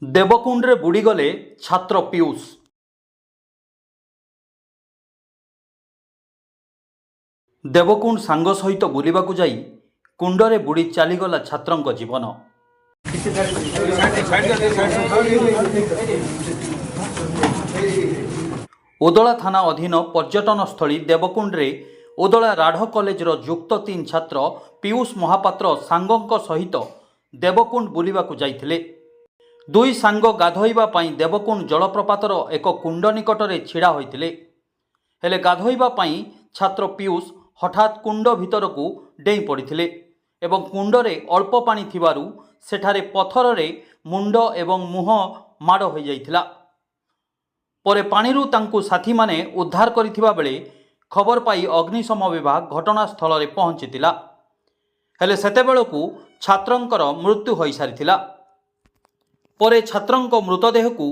देवकुंड रे बुड़ीगले छात्र पीयूष। देवकुंड सांग सहित बुलिबाकु जाई कुंडरे बुड़ी चलीगला छात्रंक जीवन। ओदला थाना अधीन पर्यटन स्थली देवकुंड रे ओदला राढ़ कॉलेजर युक्त 3 छात्र पीयूष महापात्र सांगंक सहित देवकुंड बुलिबाकु जाइथिले। दुई सांग गाधोइबा पई देवकुंड जलप्रपातर एक कुंड निकटरे छिड़ा होइथिले। हेले गाधोइबा पई छात्र पीयूष हठात कुंड भितरकू डेई पड़िथिले एवं कुंडरे अल्प पानी थिबारु सेठारे पथररे मुंड एवं मुह माड़ हो जाइथिला। परे पानीरु तांकु साथी माने उद्धार करिथिबा बेले खबर पाई अग्निशम विभाग घटनास्थल रे पहुंचितिला। हेले सेतेबेलकू छात्रंकर मृत्यु होई सारिथिला। परे छात्रंक मृतदेहकू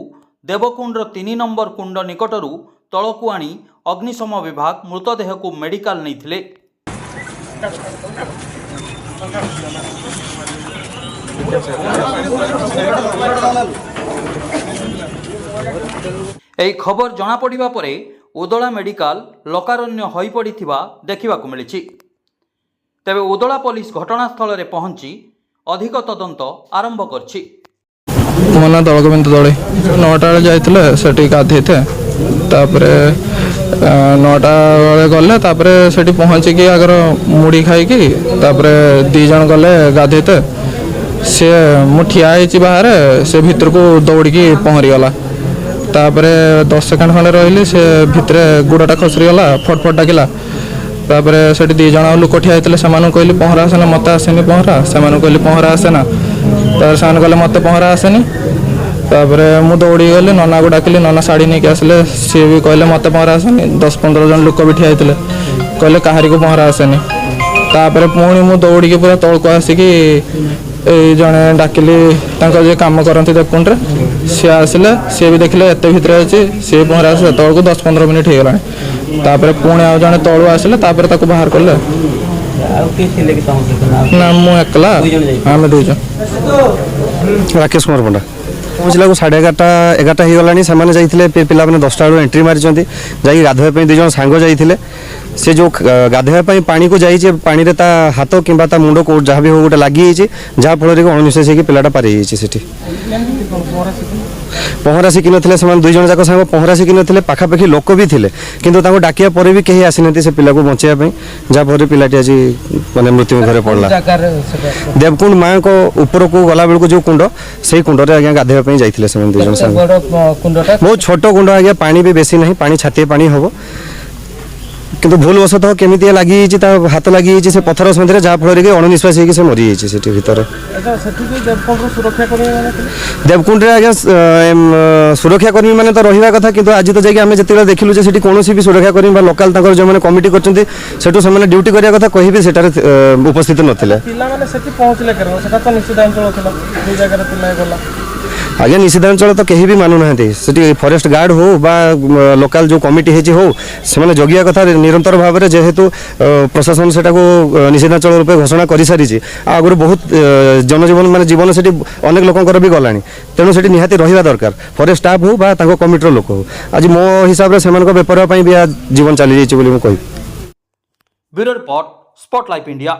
देवकुंडर 3 नंबर कुंड निकटरू तलकू आनी अग्निशम विभाग मृतदेहकू मेडिकल नैथिले। एई खबर जना पड़िबा परे उदला मेडिकल लोकारण्य होई पड़िथिबा देखिबाकू मिलिछि। तेबे उदला पुलिस घटनास्थल रे पहुंची अधिक तदंत आरंभ करछि। मो ना दलगोविंद दले 9टा बेले जाइथिले सेठी गाधेइथे तापरे 9टा बेले गले तापरे सेठी पहुंची कि अगर मुड़ी खाई कि तापरे 2 जन गले गाधेइथे से मु ठिया आइछि बाहर से भीतर को दौड़ की पहरी गला तापरे 10 सेकंड खंडे रहिली से भितरे गुड़ाटा खसरी गला फटफट डाकिला तापरे सेठी 2 जन लोक ठिया आइथिले सेमानु कहली पहरा आसेना मते आसेनी पहरा सेमानु कहली पहरा आसेना तार सान कहले मते पहरा आसेनी तापरे मु दौड़ी गली नना को डाकिली नना साड़ी नहीं आसिले सी भी कहले मते पहरा आसेनी 10-15 जन लोक भी ठिया आइथिले कहले काहारी को पहरा आसेनी तापरे पुणी मु दौड़ी के पूरा तळको आसिकी जने डाकिली तांको जे काम करंती देवकुंड रे सी आसिले सी भी देखले एते भितरे अछि सी पहरा आसे तळको 10-15 मिनिट हे गलानी तापरे पुणी आ जने तळो आसिले तापरे ताको बाहर करले ना मु एकला हम 2 जन राकेश कुमार पंडा पहुँचला को 11:30 हो गलानी से जाइए पिला मैंने 10टा बेलू एंट्री मारी जा गाधोवाई 2 जन सांग जाइए से जो गाधोवाई पानी को जाइए पानी रे ता हाथ कि मुंड को जहाँ भी हो गोटे लगी जहाँ फल अणनिश्वास होकर पिलाटा पारि जाइए पहरा शिखी नथिले से 2 जन जाक सांग पहरा शिखी नथिले पाखापाखि लोक भी थिले किंतु ताको डाकिया परे भी कहीं आसी से पिला को बचाइबा जहाँ फल पिलाटी आज माने मृत्यु मुखरे पड़ला। देवकुंड माँ को ऊपर को गला बेलू जो कुंड से कुंड रे आज्ञा गाधोवाई जाइए से 2 जन सांग बहुत छोट कुंड आज्ञा पानी भी बेसी नहीं पानी छाती पानी हम किंतु भूल वशतः केमी लगी हाथ लगी से पथर सन्धि जहाँ फल अणनिश्वास होकर मरी जाइए भर देवकुंड आज्ञा सुरक्षाकर्मी मैंने तो रहा कथा कि आज तो जाइए जिते देखिलु जे कौन भी सुरक्षाकर्मी लोकाल जो मैंने कमिटी कर ड्यूटी करने कथा कहीं भी उपस्थित नथिले आज्ञा निषेधांचल तो कहीं भी मानु ना फॉरेस्ट गार्ड हो बा लोकल जो कमिटी हो से जगिया कथा निरंतर भाव में जेहेतु प्रशासन से निषेधांचल रूपे घोषणा कर सारी आगुरी बहुत जनजीवन माने जीवन से अनेक लोकर भी गलानी तेणु से निहाती रहा दरकार फॉरेस्ट स्टाफ हो बा कमिटर लोक हो आज मो हिसाब से बेपार भी जीवन चली जाइए। Bureau report spotlight India.